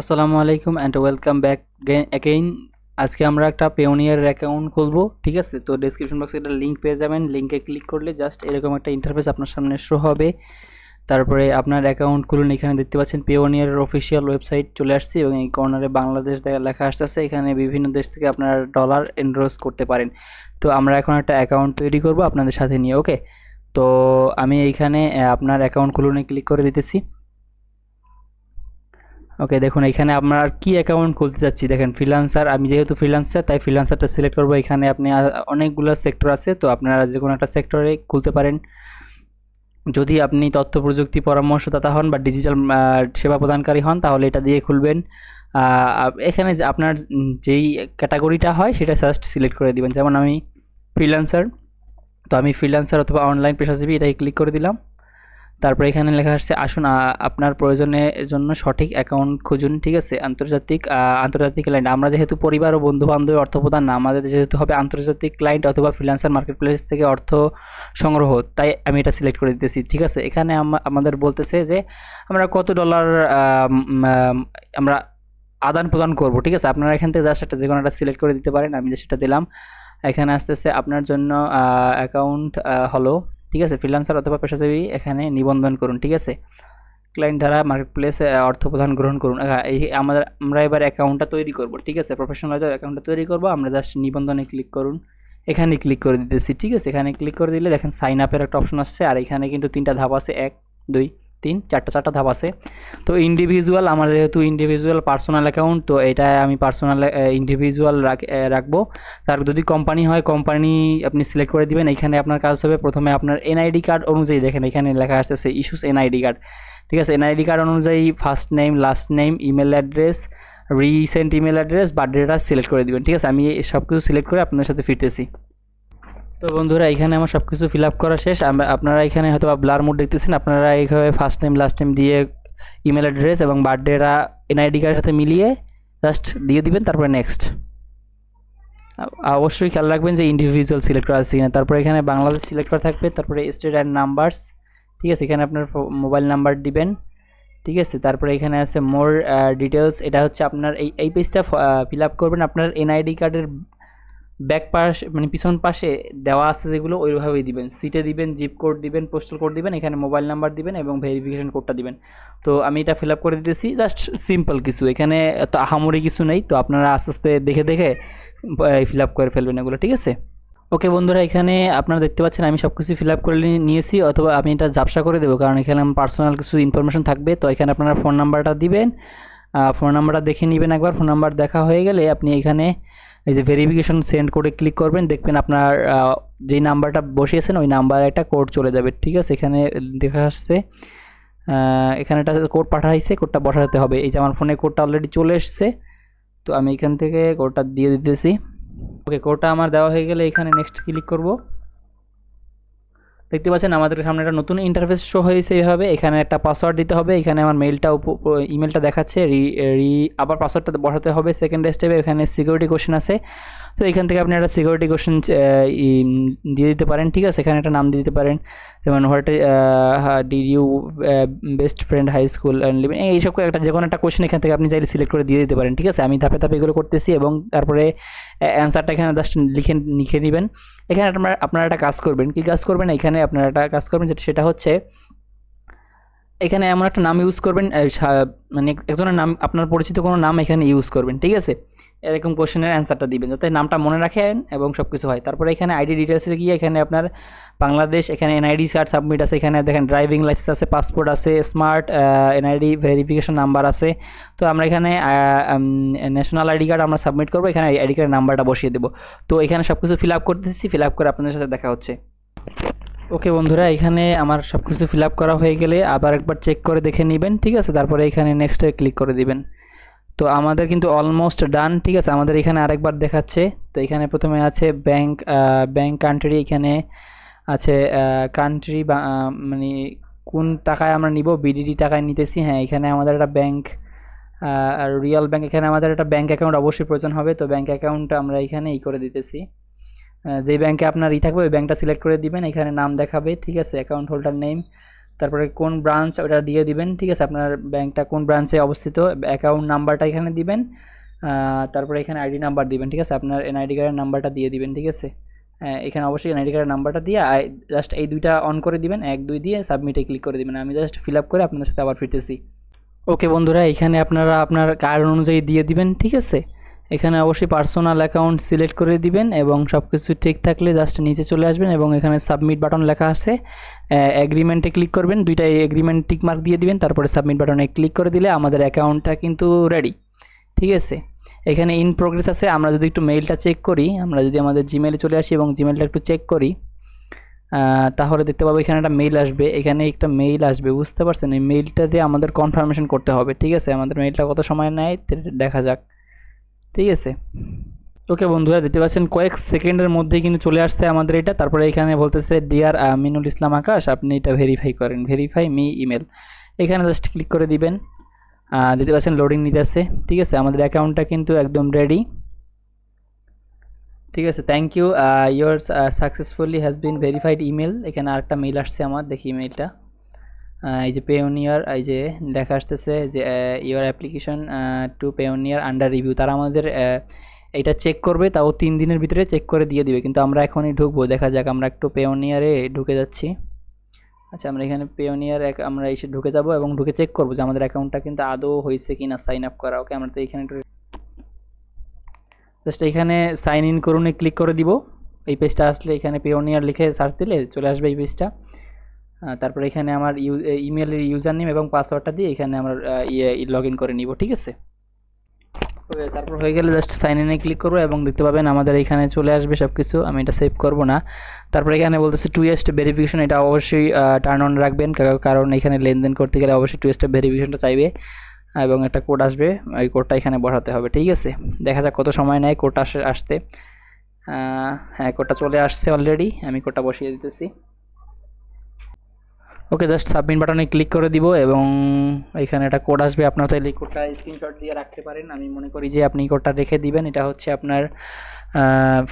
আসসালামু আলাইকুম and welcome back again. আজকে আমরা একটা পেওনিয়ার অ্যাকাউন্ট খুলবো, ঠিক আছে? তো ডেসক্রিপশন বক্সে একটা লিঙ্ক পেয়ে যাবেন। লিঙ্কে ক্লিক করলে জাস্ট এরকম একটা ইন্টারফেস আপনার সামনে শো হবে। তারপরে আপনার অ্যাকাউন্ট খুলুন। এখানে দেখতে পাচ্ছেন পেওনিয়ারের অফিসিয়াল ওয়েবসাইট চলে আসছে এবং এই কর্নারে বাংলাদেশ লেখা আসতেছে। এখানে বিভিন্ন দেশ থেকে আপনারা ডলার এনরোল করতে পারেন। তো আমরা এখন একটা অ্যাকাউন্ট তৈরি করব আপনাদের সাথে নিয়ে। ওকে, তো আমি এইখানে আপনার অ্যাকাউন্ট খুলুনে ক্লিক করে দিতেছি। ওকে, দেখুন এখানে আপনার কি অ্যাকাউন্ট খুলতে চাচ্ছি। দেখেন ফ্রিল্যান্সার, আমি যেহেতু ফ্রিল্যান্সার তাই ফ্রিল্যান্সারটা সিলেক্ট করবো। এখানে আপনি অনেকগুলো সেক্টর আছে, তো আপনারা যে কোনো একটা সেক্টরে খুলতে পারেন। যদি আপনি তথ্য প্রযুক্তি পরামর্শদাতা হন বা ডিজিটাল সেবা প্রদানকারী হন তাহলে এটা দিয়ে খুলবেন। এখানে যে আপনার যেই ক্যাটাগরিটা হয় সেটা জাস্ট সিলেক্ট করে দিবেন। যেমন আমি ফ্রিল্যান্সার, তো আমি ফ্রিল্যান্সার অথবা অনলাইন পেশাজীবী এটাই ক্লিক করে দিলাম। তারপরে এখানে লেখা আসছে আসুন আপনার প্রয়োজনের জন্য সঠিক অ্যাকাউন্ট খুঁজুন, ঠিক আছে? আন্তর্জাতিক ক্লায়েন্ট, আমরা যেহেতু পরিবার ও বন্ধু বান্ধবের অর্থ প্রদান না, আমাদের যেহেতু হবে আন্তর্জাতিক ক্লায়েন্ট অথবা ফ্রিল্যান্সার মার্কেট প্লেস থেকে অর্থ সংগ্রহ, তাই আমি এটা সিলেক্ট করে দিতেছি, ঠিক আছে? এখানে আমাদের বলতেছে যে আমরা কত ডলার আমরা আদান প্রদান করব, ঠিক আছে? আপনারা এখান থেকে জাস্ট একটা যে কোনো একটা সিলেক্ট করে দিতে পারেন। আমি যে সেটা দিলাম। এখানে আসতেছে আপনার জন্য অ্যাকাউন্ট হলো, ঠিক আছে? ফ্রিল্যান্সার অথবা পেশাজীবী এখানে নিবন্ধন করুন, ঠিক আছে? ক্লায়েন্ট দ্বারা মার্কেট প্লেসে অর্থ প্রদান গ্রহণ করুন। এই আমরা এবার অ্যাকাউন্টটা তৈরি করব, ঠিক আছে? প্রফেশনাল অ্যাকাউন্টটা তৈরি করব। আমরা জাস্ট নিবন্ধনে ক্লিক করুন, এখানে ক্লিক করে দিতেছি, ঠিক আছে? এখানে ক্লিক করে দিলে দেখেন সাইন আপের একটা অপশন আসছে। আর এখানে কিন্তু তিনটা ধাপ আছে, 1 2 3 চারটা ধাপ আছে। তো ইন্ডিভিজুয়াল, আমার যেহেতু ইন্ডিভিজুয়াল পার্সোনাল অ্যাকাউন্ট, তো এটা আমি পার্সোনাল ইন্ডিভিজুয়াল রাখবো। তার যদি কোম্পানি হয় কোম্পানি আপনি সিলেক্ট করে দিবেন। এখানে আপনার কাজ হবে প্রথমে আপনার এনআইডি কার্ড অনুযায়ী, দেখেন এখানে লেখা আসতেছে ইস্যুস এনআইডি কার্ড, ঠিক আছে? এনআইডি কার্ড অনুযায়ী first name, last name, email address, recent email address, বার্থডেটা সিলেক্ট করে দিবেন, ঠিক আছে? আমি সব কিছু সিলেক্ট করে আপনাদের সাথে ফিরতেছি। তো বন্ধুরা এখানে আমার সব কিছু ফিল আপ করা শেষ। আপনারা এখানে হয়তো ব্লার মোড দেখতেছেন। আপনারা এইভাবে ফার্স্ট নেম লাস্ট নেম দিয়ে ইমেল অ্যাড্রেস এবং বার্থডেটা এনআইডি কার্ডের সাথে মিলিয়ে জাস্ট দিয়ে দিবেন, তারপরে নেক্সট। অবশ্যই খেয়াল রাখবেন যে ইন্ডিভিজুয়াল সিলেক্ট করা আছে কিনা। তারপরে এখানে বাংলাদেশ সিলেক্ট করা থাকবে, তারপরে স্টেট অ্যান্ড নাম্বারস, ঠিক আছে? এখানে আপনার মোবাইল নাম্বার দিবেন, ঠিক আছে? তারপরে এখানে আছে মোর ডিটেলস, এটা হচ্ছে আপনার এই পেজটা ফিল আপ করবেন। আপনার এনআইডি কার্ডের ব্যাক পাশ মানে পিছন পাশে দেওয়া আছে যেগুলো ওইভাবেই দিবেন। সিটে দিবেন, জিপ কোড দিবেন, পোস্টাল কোড দিবেন, এখানে মোবাইল নাম্বার দিবেন এবং ভেরিফিকেশন কোডটা দিবেন। তো আমি এটা ফিল আপ করে দিতেছি, জাস্ট সিম্পল কিছু, এখানে তো আহামরি কিছু নেই। তো আপনারা আস্তে আস্তে দেখে দেখে ফিল আপ করে ফেলবেন এগুলো, ঠিক আছে? ওকে বন্ধুরা, এখানে আপনারা দেখতে পাচ্ছেন আমি সব কিছু ফিল আপ করে নিয়েছি, অথবা আমি এটা ঝাপসা করে দেবো কারণ এখানে আমার পার্সোনাল কিছু ইনফরমেশন থাকবে। তো এখানে আপনারা ফোন নাম্বারটা দিবেন, ফোন নাম্বারটা দেখে নেবেন একবার। ফোন নাম্বার দেখা হয়ে গেলে আপনি এখানে এই যে ভেরিফিকেশন সেন্ড করে ক্লিক করবেন, দেখবেন আপনার যেই নাম্বারটা বসিয়েছেন ওই নাম্বারে একটা কোড চলে যাবে, ঠিক আছে? এখানে দেখা আসছে এখানে একটা কোড পাঠাইছে, কোডটা বসাতে হবে। এই যে আমার ফোনে কোডটা অলরেডি চলে এসছে, তো আমি এখান থেকে কোডটা দিয়ে দিতেছি। ওকে, কোডটা আমার দেওয়া হয়ে গেলে এখানে নেক্সট ক্লিক করব। দেখতে পাচ্ছেন আমাদের সামনে একটা নতুন ইন্টারফেস শো হয়েছে এইভাবে। এখানে একটা পাসওয়ার্ড দিতে হবে, এখানে আমার মেইলটা ইমেলটা দেখাচ্ছে, আবার পাসওয়ার্ডটা বসাতে হবে সেকেন্ড স্টেপে। এখানে সিকিউরিটি কোশ্চেন আছে, তো এখান থেকে আপনি একটা সিকিউরিটি কোশ্চেন দিয়ে দিতে পারেন, ঠিক আছে? এখানে একটা নাম দিয়ে দিতে পারেন, যেমন what did you best friend high school and living, এইসব একটা যে কোনো একটা কোশ্চেন এখান থেকে আপনি চাইলে সিলেক্ট করে দিয়ে দিতে পারেন, ঠিক আছে? আমি ধাপে ধাপে এগুলো করতেছি এবং তারপরে অ্যান্সারটা এখানে জাস্ট লিখে নেবেন। এখানে আপনারা একটা কাজ করবেন, কি কাজ করবেন? এখানে আপনারা একটা কাজ করবেন সেটা হচ্ছে এখানে এমন একটা নাম ইউজ করবেন, মানে একজনের নাম, আপনার পরিচিত কোনো নাম এখানে ইউজ করবেন, ঠিক আছে? এরকম কোশ্চেনের অ্যান্সারটা দিবেন যাতে নামটা মনে রাখেন এবং সব কিছু হয়। তারপরে এখানে আইডি ডিটেলসে গিয়ে এখানে আপনার বাংলাদেশ, এখানে এনআইডি কার্ড সাবমিট আছে, এখানে দেখেন ড্রাইভিং লাইসেন্স আছে, পাসপোর্ট আছে, স্মার্ট এনআইডি ভেরিফিকেশন নাম্বার আছে। তো আমরা এখানে ন্যাশনাল আইডি কার্ড আমরা সাবমিট করবো, এখানে আইডি কার্ডের নাম্বারটা বসিয়ে দেবো। তো এখানে সব কিছু ফিল আপ করতেছি, ফিল আপ করে আপনাদের সাথে দেখা হচ্ছে। ওকে বন্ধুরা, এখানে আমার সব কিছু ফিল আপ করা হয়ে গেলে আবার একবার চেক করে দেখে নেবেন, ঠিক আছে? তারপরে এখানে নেক্সটে ক্লিক করে দিবেন। তো আমাদের কিন্তু অলমোস্ট ডান, ঠিক আছে? আমাদের এখানে আরেকবার দেখাচ্ছে। তো এখানে প্রথমে আছে ব্যাংক কান্ট্রি, এখানে আছে কান্ট্রি বা মানে কোন টাকায় আমরা নিব, বিডিডি টাকায় নিতেছি। হ্যাঁ, এখানে আমাদের একটা ব্যাংক আর রিয়াল ব্যাংক, এখানে আমাদের একটা ব্যাংক অ্যাকাউন্ট অবশ্যই প্রয়োজন হবে। তো ব্যাংক অ্যাকাউন্টটা আমরা এখানে করে দিতেছি। যেই ব্যাংকে আপনার থাকবে ওই ব্যাংকটা সিলেক্ট করে দিবেন, এখানে নাম দেখাবে, ঠিক আছে? অ্যাকাউন্ট হোল্ডার নেম, তারপরে কোন ব্রাঞ্চ ওটা দিয়ে দিবেন, ঠিক আছে, আপনার ব্যাংকটা কোন ব্রাঞ্চে অবস্থিত, অ্যাকাউন্ট নাম্বারটা এখানে দিবেন, তারপরে এখানে আইডি নাম্বার দিবেন, ঠিক আছে, আপনার এনআইডি কার্ডের নাম্বারটা দিয়ে দিবেন, ঠিক আছে। এখানে অবশ্যই এনআইডি কার্ডের নাম্বারটা দিয়ে জাস্ট এই দুইটা অন করে দিবেন, 1 2 দিয়ে সাবমিটে ক্লিক করে দিবেন। আমি জাস্ট ফিল আপ করে আপনাদের সাথে আবার ফিরতেছি। ওকে বন্ধুরা, এখানে আপনারা আপনার কার্ড অনুযায়ী দিয়ে দিবেন, ঠিক আছে। এখানে অবশ্যই পার্সোনাল অ্যাকাউন্ট সিলেক্ট করে দিবেন এবং সব কিছু ঠিক থাকলে জাস্ট নিচে চলে আসবেন এবং এখানে সাবমিট বাটন লেখা আছে, এগ্রিমেন্টে ক্লিক করবেন, দুইটা এগ্রিমেন্ট টিক মার্ক দিয়ে দিবেন, তারপরে সাবমিট বাটনে ক্লিক করে দিলে আমাদের অ্যাকাউন্টটা কিন্তু রেডি, ঠিক আছে। এখানে ইন প্রোগ্রেস আছে। আমরা যদি একটু মেইলটা চেক করি, আমরা যদি আমাদের জিমেইলে চলে আসি এবং জিমেইলটা একটু চেক করি, তাহলে দেখতে পাবো এখানে একটা মেইল আসবে, এখানে একটা মেইল আসবে, বুঝতে পারছেন। এই মেইলটা দিয়ে আমাদের কনফার্মেশন করতে হবে, ঠিক আছে। আমাদের মেইলটা কত সময় নেয় দেখা যাক, ঠিক আছে। ওকে বন্ধুরা, দেখতে পাচ্ছেন কয়েক সেকেন্ডের মধ্যেই কিন্তু চলে আসছে আমাদের এটা। তারপরে এখানে বলতেছে ডিয়ার আমিনুল ইসলাম আকাশ, আপনি এটা ভেরিফাই করেন, ভেরিফাই মি ইমেল, এখানে জাস্ট ক্লিক করে দিবেন। দেখতে পাচ্ছেন লোডিং নিতেছে, ঠিক আছে। আমাদের অ্যাকাউন্টটা কিন্তু একদম রেডি, ঠিক আছে। Thank you, your successfully has been verified email. এখানে আরেকটা মেইল আসছে আমার, দেখি ইমেলটা। এই যে পেওনিয়ার, এই যে লেখা আসতেছে যে your application to Payoneer under review. তারা আমাদের এটা চেক করবে, তাও 3 দিনের ভিতরে চেক করে দিয়ে দিবে, কিন্তু আমরা এখনই ঢুকবো। দেখা যাক, আমরা একটু পেওনিয়ারে ঢুকে যাচ্ছি। আচ্ছা, আমরা এখানে পেওনিয়ার আমরা এসে ঢুকে যাব এবং ঢুকে চেক করবো যে আমাদের অ্যাকাউন্টটা কিন্তু আদৌ হয়েছে কিনা সাইন আপ করা। ওকে, আমরা তো এখানে একটু জাস্ট এখানে সাইন ইন করুন ক্লিক করে দিব। এই পেজটা আসলে এখানে পেওনিয়ার লিখে সার্চ দিলে চলে আসবে এই পেজটা। তারপরে এখানে আমার ইমেলের ইউজার নেম এবং পাসওয়ার্ডটা দিয়ে এখানে আমরা লগ ইন করে নিব, ঠিক আছে। তারপর হয়ে গেলে জাস্ট সাইন ইনে ক্লিক করবো এবং দেখতে পাবেন আমাদের এখানে চলে আসবে সব কিছু। আমি এটা সেভ করব না। তারপরে এখানে বলতেছে 2 স্টেপ ভেরিফিকেশন, এটা অবশ্যই টার্ন অন রাখবেন, কারণ এখানে লেনদেন করতে গেলে অবশ্যই 2 স্টেপ ভেরিফিকেশনটা চাইবে এবং একটা কোড আসবে, ওই কোডটা এখানে বসাতে হবে, ঠিক আছে। দেখা যাক কত সময় নেয় কোডটা আসতে। হ্যাঁ, কোডটা চলে আসছে অলরেডি, আমি কোডটা বসিয়ে দিতেছি। ওকে, জাস্ট সাবমিট বাটনে ক্লিক করে দিব এবং এখানে একটা কোড আসবে। আপনারা চাইলে এই কোডটা স্ক্রিনশট দিয়ে রাখতে পারেন। আমি মনে করি যে আপনি কোডটা রেখে দিবেন। এটা হচ্ছে আপনার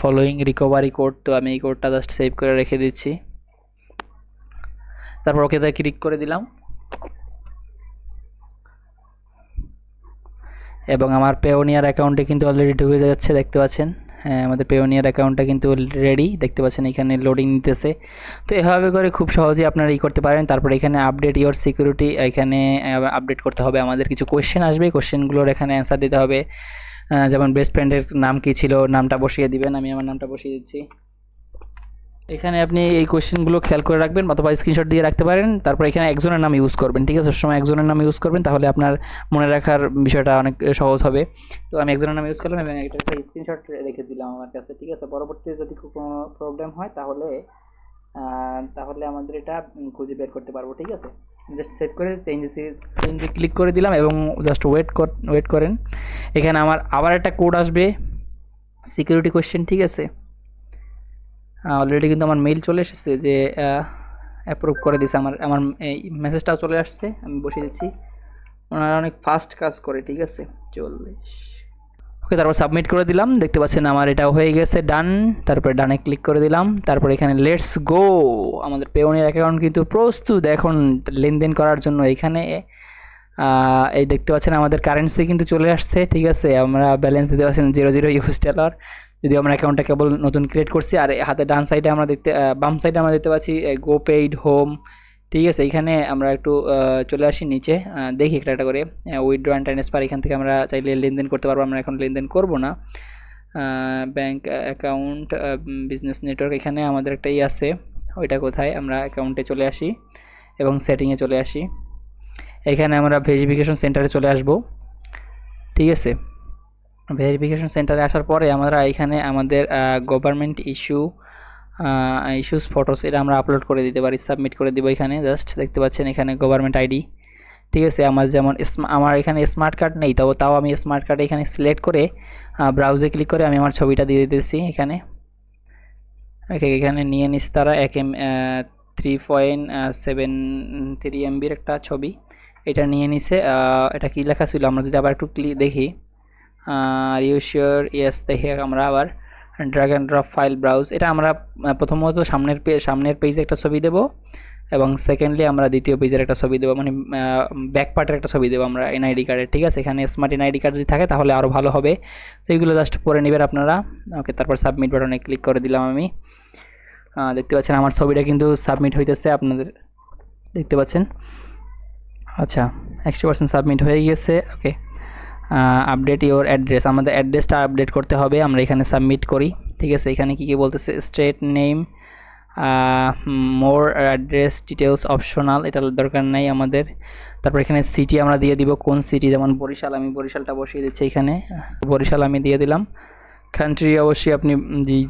ফলোয়িং রিকভারি কোড। তো আমি এই কোডটা জাস্ট সেভ করে রেখে দিচ্ছি। তারপর ওকে তাই ক্লিক করে দিলাম এবং আমার পেওনিয়ার অ্যাকাউন্টে কিন্তু অলরেডি ঢুকে যাচ্ছে, দেখতে পাচ্ছেন। হ্যাঁ, আমাদের পেওনিয়ার অ্যাকাউন্টটা কিন্তু রেডি, দেখতে পাচ্ছেন এখানে লোডিং নিতেছে। তো এভাবে করে খুব সহজেই আপনারা করতে পারেন। তারপরে এখানে আপডেট ইওর সিকিউরিটি, এখানে আপডেট করতে হবে। আমাদের কিছু কোয়েশ্চেন আসবে, কোয়েশ্চেনগুলোর এখানে অ্যান্সার দিতে হবে। যেমন বেস্ট ফ্রেন্ডের নাম কী ছিল, নামটা বসিয়ে দিবেন। আমি আমার নামটা বসিয়ে দিচ্ছি। এখানে আপনি এই কোয়েশ্চেনগুলো খেয়াল করে রাখবেন অথবা স্ক্রিনশট দিয়ে রাখতে পারেন। তারপর এখানে একজনের নাম ইউজ করবেন, ঠিক আছে। সবসময় একজনের নাম ইউজ করবেন, তাহলে আপনার মনে রাখার বিষয়টা অনেক সহজ হবে। তো আমি একজনের নাম ইউজ করলাম এবং এটা একটা স্ক্রিনশট রেখে দিলাম আমার কাছে, ঠিক আছে। পরবর্তীতে যদি কোনো প্রবলেম হয় তাহলে আমাদের এটা খুঁজে বের করতে পারবো, ঠিক আছে। জাস্ট সেভ করে চেঞ্জে ক্লিক করে দিলাম এবং জাস্ট ওয়েট করেন। এখানে আমার আবার একটা কোড আসবে, সিকিউরিটি কোয়েশ্চেন, ঠিক আছে। অলরেডি কিন্তু আমার মেইল চলে এসেছে যে অ্যাপ্রুভ করে দিয়েছে। আমার এই মেসেজটাও চলে আসছে, আমি বসিয়ে দিচ্ছি। ওনারা অনেক ফাস্ট কাজ করে, ঠিক আছে। 40। ওকে, তারপর সাবমিট করে দিলাম। দেখতে পাচ্ছেন আমার এটা হয়ে গেছে, ডান। তারপরে ডানে ক্লিক করে দিলাম। তারপর এখানে লেটস গো, আমাদের পেওনিয়ার অ্যাকাউন্ট কিন্তু প্রস্তুত এখন লেনদেন করার জন্য। এখানে এই দেখতে পাচ্ছেন আমাদের কারেন্সি কিন্তু চলে আসছে, ঠিক আছে। আমরা ব্যালেন্স দিতে পারছেন $0 যদি আমরা অ্যাকাউন্টটা কেবল নতুন ক্রিয়েট করছি। আর হাতে ডান সাইডে আমরা বাম সাইডে আমরা দেখতে পাচ্ছি গো পেইড হোম, ঠিক আছে। এখানে আমরা একটু চলে আসি নিচে, দেখি একটা করে উইথড্র অ্যান্ড ট্রান্সফার। এখান থেকে আমরা চাইলে লেনদেন করতে পারবো। আমরা এখন লেনদেন করব না। ব্যাঙ্ক অ্যাকাউন্ট, বিজনেস নেটওয়ার্ক, এখানে আমাদের একটাই আছে, ওইটা কোথায়। আমরা অ্যাকাউন্টে চলে আসি এবং সেটিংয়ে চলে আসি। এখানে আমরা ভেরিফিকেশন সেন্টারে চলে আসব, ঠিক আছে। ভেরিফিকেশন সেন্টারে আসার পরে আমরা এখানে আমাদের গভর্নমেন্ট ইস্যুস ফটোস এটা আমরা আপলোড করে দিতে পারি, সাবমিট করে দিব। এখানে জাস্ট দেখতে পাচ্ছেন এখানে গভর্নমেন্ট আইডি, ঠিক আছে। আমার যেমন আমার এখানে স্মার্ট কার্ড নেই, তাও আমি স্মার্ট কার্ড এখানে সিলেক্ট করে ব্রাউজে ক্লিক করে আমি আমার ছবিটা দিয়ে দিতেছি এখানে। এখানে নিয়ে নিচ্ছে তারা 3.73 MBর একটা ছবি, এটা নিয়ে নিছে। এটা কি লেখা ছিল আমরা যদি আবার একটু দেখি, ইউ শিওর, ইয়েস। দেখে আমরা আবার drag and drop file browse, এটা আমরা প্রথমত সামনের পেজে একটা ছবি দেব এবং সেকেন্ডলি আমরা দ্বিতীয় পেজের একটা ছবি দেবো, মানে ব্যাক পার্টের একটা ছবি দেবো আমরা এনআইডি কার্ডের। ঠিক আছে, এখানে স্মার্ট এনআইডি কার্ড যদি থাকে তাহলে আরও ভালো হবে। তো এইগুলো জাস্ট পরে নেবেন আপনারা। ওকে, তারপর সাবমিট বাটনে ক্লিক করে দিলাম আমি। দেখতে পাচ্ছেন আমার ছবিটা কিন্তু সাবমিট হইতেছে, আপনাদের দেখতে পাচ্ছেন। আচ্ছা, 100% সাবমিট হয়ে গিয়েছে। ওকে, আপডেট ইওর অ্যাড্রেস, আমাদের অ্যাড্রেসটা আপডেট করতে হবে। আমরা এখানে সাবমিট করি। ঠিক আছে, এখানে কী কী বলতেছে, স্ট্রেট নেম, মোর অ্যাড্রেস ডিটেলস অপশনাল, এটা দরকার নাই আমাদের। তারপর এখানে সিটি আমরা দিয়ে দিব, কোন সিটি, যেমন বরিশাল, আমি বরিশালটা বসিয়ে দিচ্ছি এখানে, বরিশাল আমি দিয়ে দিলাম। কান্ট্রি অবশ্যই আপনি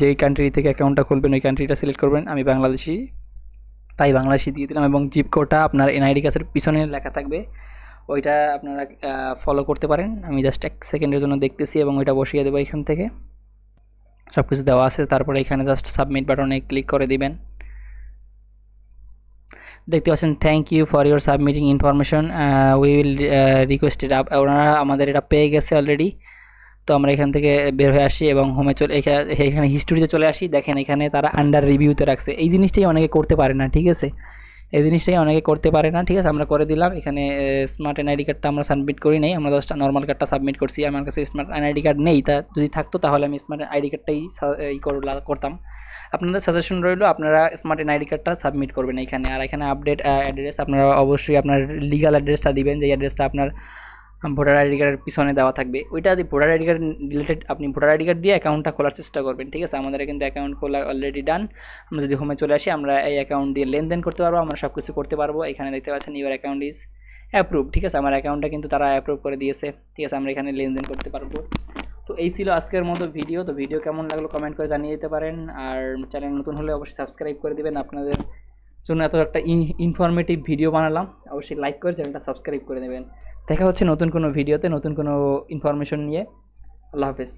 যেই কান্ট্রি থেকে অ্যাকাউন্টটা খুলবেন ওই কান্ট্রিটা সিলেক্ট করবেন। আমি বাংলাদেশি, তাই বাংলাদেশি দিয়ে দিলাম। এবং জিপ কোডটা আপনার এনআইডি কার্ডের পিছনে লেখা থাকবে, ওইটা আপনারা ফলো করতে পারেন। আমি জাস্ট 1 সেকেন্ডের জন্য দেখতেছি এবং ওইটা বসিয়ে দেবো এখান থেকে। সব কিছু দেওয়া আছে, তারপরে এখানে জাস্ট সাবমিট বাটনে ক্লিক করে দিবেন। দেখতে পাচ্ছেন thank you for your submitting information, we will requested. ওনারা আমাদের এটা পেয়ে গেছে অলরেডি। তো আমরা এখান থেকে বের হয়ে আসি এবং হোমে চলে, এখানে হিস্টোরিতে চলে আসি। দেখেন এখানে তারা আন্ডার রিভিউতে রাখছে, এই জিনিসটাই অনেকে করতে পারে না। ঠিক আছে, এই জিনিসটাই অনেকে করতে পারে না। ঠিক আছে, আমরা করে দিলাম। এখানে স্মার্ট এনআইডি কার্ডটা আমরা সাবমিট করি নাই, আমরা জাস্ট নর্মাল কার্ডটা সাবমিট করছি। আমার কাছে স্মার্ট এনআইডি কার্ড নেই, তা যদি থাকতো তাহলে আমি স্মার্ট আইডি কার্ডটাই করতাম। আপনাদের সাজেশন রইল, আপনারা স্মার্ট এনআইডি কার্ডটা সাবমিট করবেন এখানে। আর এখানে আপডেট অ্যাড্রেস, আপনারা অবশ্যই আপনার লিগাল অ্যাড্রেসটা দিবেন, যে অ্যাড্রেসটা আপনার ভোটার আইডি কার্ডের পিছনে দেওয়া থাকবে। ওইটা যদি ভোটার আইডি কার্ড রিলেটেড, আপনি ভোটার আইডি কার্ড দিয়ে অ্যাকাউন্টটা খোলার চেষ্টা করবেন। ঠিক আছে, আমাদের কিন্তু অ্যাকাউন্ট খোলা অলরেডি ডান। আমরা যদি হোমে চলে আসি, আমরা এই অ্যাকাউন্ট দিয়ে লেনদেন করতে পারবো, আমরা সব কিছু করতে পারবো। এখানে দেখতে পাচ্ছেন ইউর অ্যাকাউন্ট ইজ অ্যাপ্রুভ। ঠিক আছে, আমার অ্যাকাউন্টটা কিন্তু তারা অ্যাপ্রুভ করে দিয়েছে। ঠিক আছে, আমরা এখানে লেনদেন করতে পারবো। তো এই ছিল আজকের মতো ভিডিও। তো ভিডিও কেমন লাগলো কমেন্ট করে জানিয়ে দিতে পারেন। আর চ্যানেল নতুন হলে অবশ্যই সাবস্ক্রাইব করে দেবেন। আপনাদের জন্য এত একটা ইনফরমেটিভ ভিডিও বানালাম, অবশ্যই লাইক করে চ্যানেলটা সাবস্ক্রাইব করে দেবেন। দেখা হচ্ছে নতুন কোনো ভিডিওতে নতুন কোনো ইনফরমেশন নিয়ে। আল্লাহ হাফেজ।